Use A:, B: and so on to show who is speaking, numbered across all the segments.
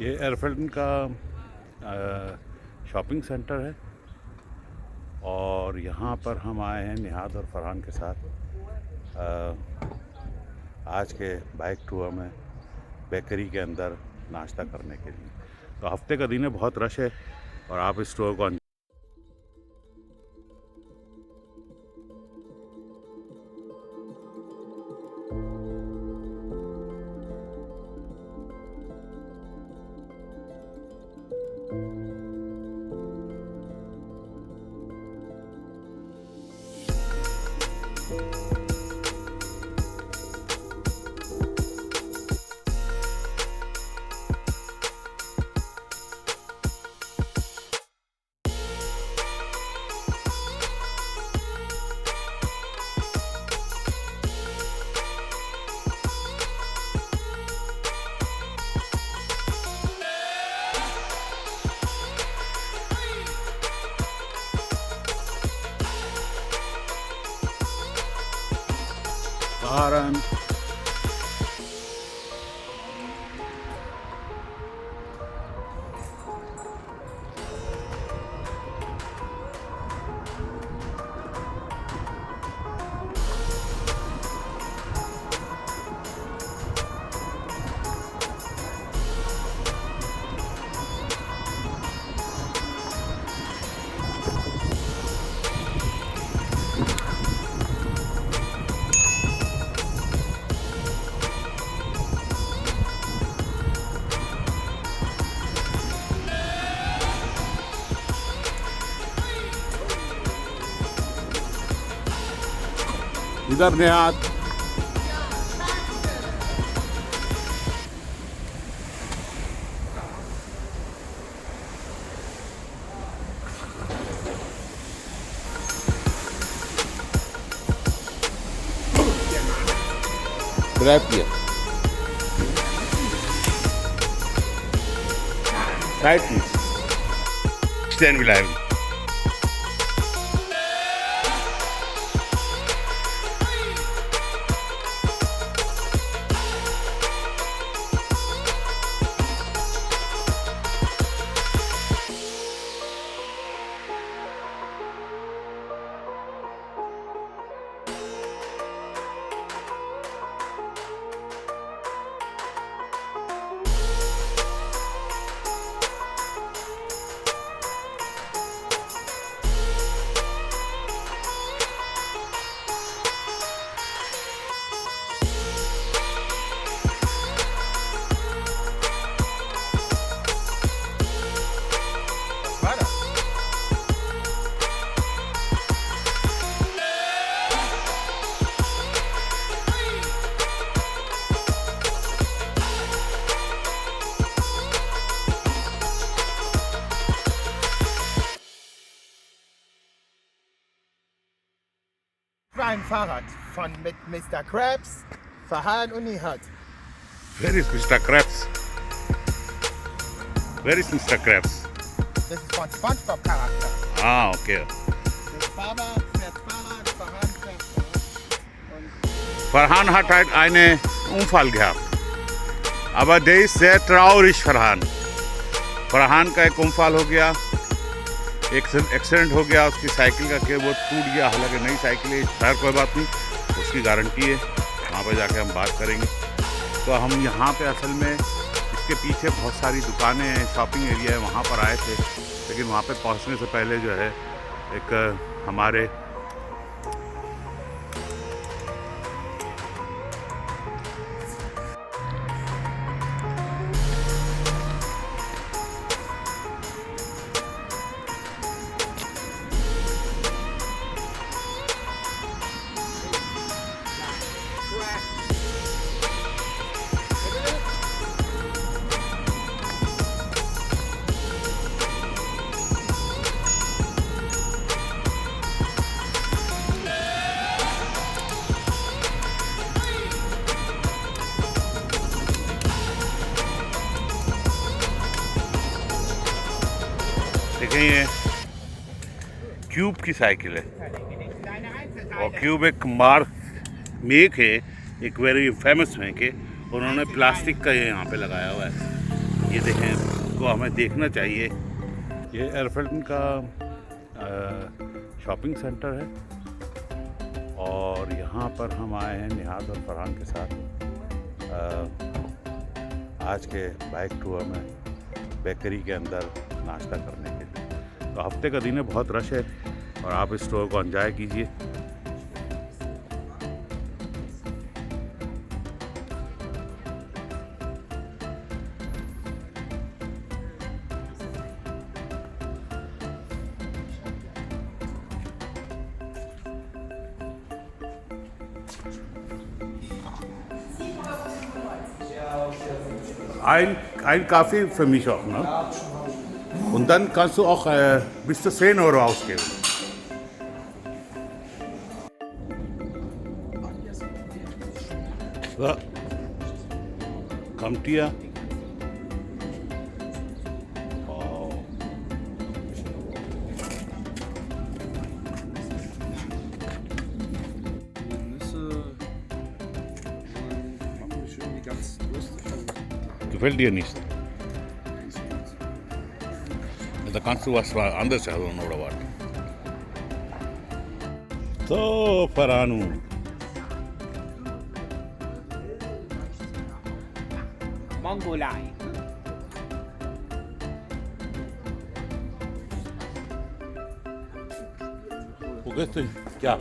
A: ये एयरफेल्टन का shopping centre है और यहाँ पर हम आए हैं निहाद और फरहान के साथ आज के बाइक टूर में बेकरी के अंदर नाश्ता करने के लिए। तो हफ्ते का दिन है, बहुत रश है और आप इस टूर को Fahren. इधर निहाद ड्राइव किया साइड स्टैंड भी live
B: Ein Fahrrad mit Mr. Krabs, Farhan und Nihat.
A: Where is Mr. Krabs? Where is Mr. Krabs?
B: Das ist von SpongeBob-Charakter.
A: Ah, okay.
B: Das Baba fährt Fahrrad, Farhan fährt Fahrrad.
A: Farhan hat halt einen Unfall gehabt. Aber der ist sehr traurig, Farhan. Farhan का एक उम्फाल हो गया, accident हो गया उसकी cycle का कि वो टूट गया। हालांकि नई साइकिल है, खैर कोई बात नहीं, उसकी गारंटी है, वहाँ पर जाके हम बात करेंगे। तो हम यहाँ पे असल में इसके पीछे बहुत सारी दुकानें हैं, शॉपिंग एरिया है, वहाँ पर आए थे। लेकिन वहाँ पे पहुँचने से पहले जो है एक हमारे देखें ये क्यूब की साइकिल है और क्यूब एक मेक है, एक वेरी फेमस मेक है। उन्होंने प्लास्टिक का ये यहाँ पे लगाया हुआ है। ये देखें, को हमें देखना चाहिए। ये एयरफेल्टन का शॉपिंग सेंटर है और यहाँ पर हम आए हैं निहाद और फरहान के साथ आज के बाइक टूर में बेकरी के अंदर नाश्ता करने के लिए। तो हफ्ते का दिन है, बहुत रश है और आप इस स्टोर को एंजॉय कीजिए। Ein Kaffee für mich auch, ne? Und dann kannst du auch bis zu 10 Euro ausgeben. So. Kommt ihr? Wow.
C: Die Nüsse machen mich irgendwie ganz lustig.
A: Gefällt dir nicht? Da kannst du was anderes haben oder was? So, Farhanu.
B: Mongolei.
A: Wo gehst du? Ja.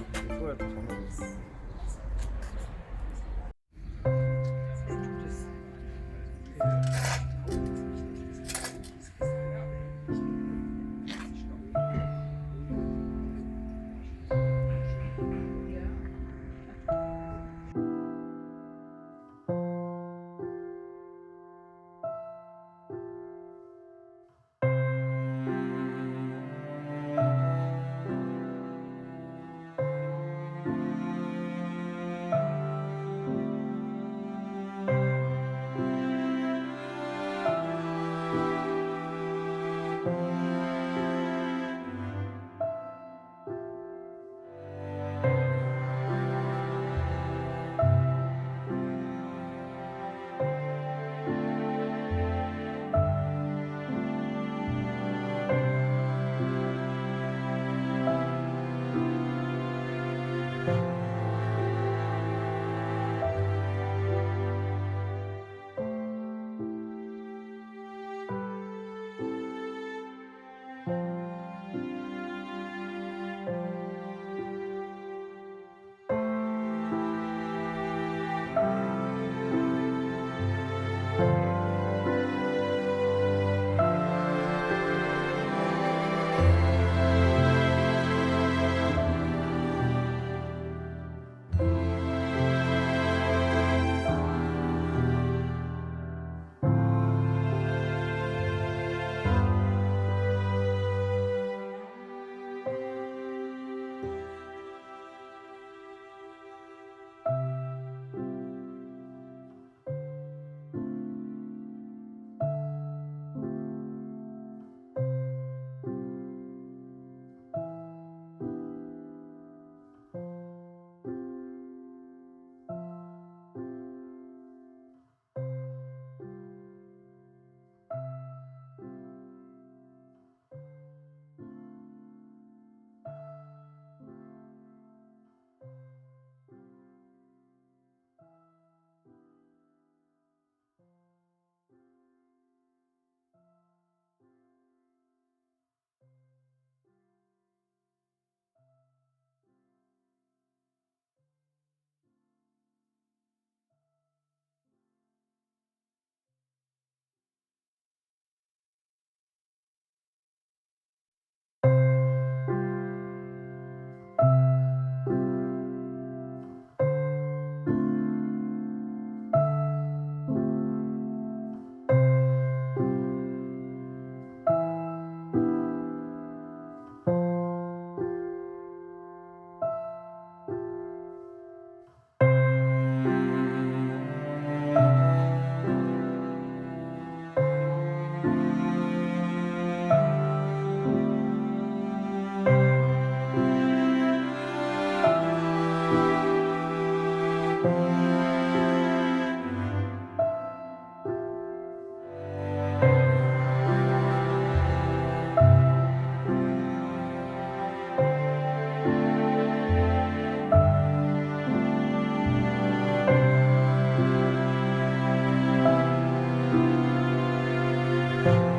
A: है।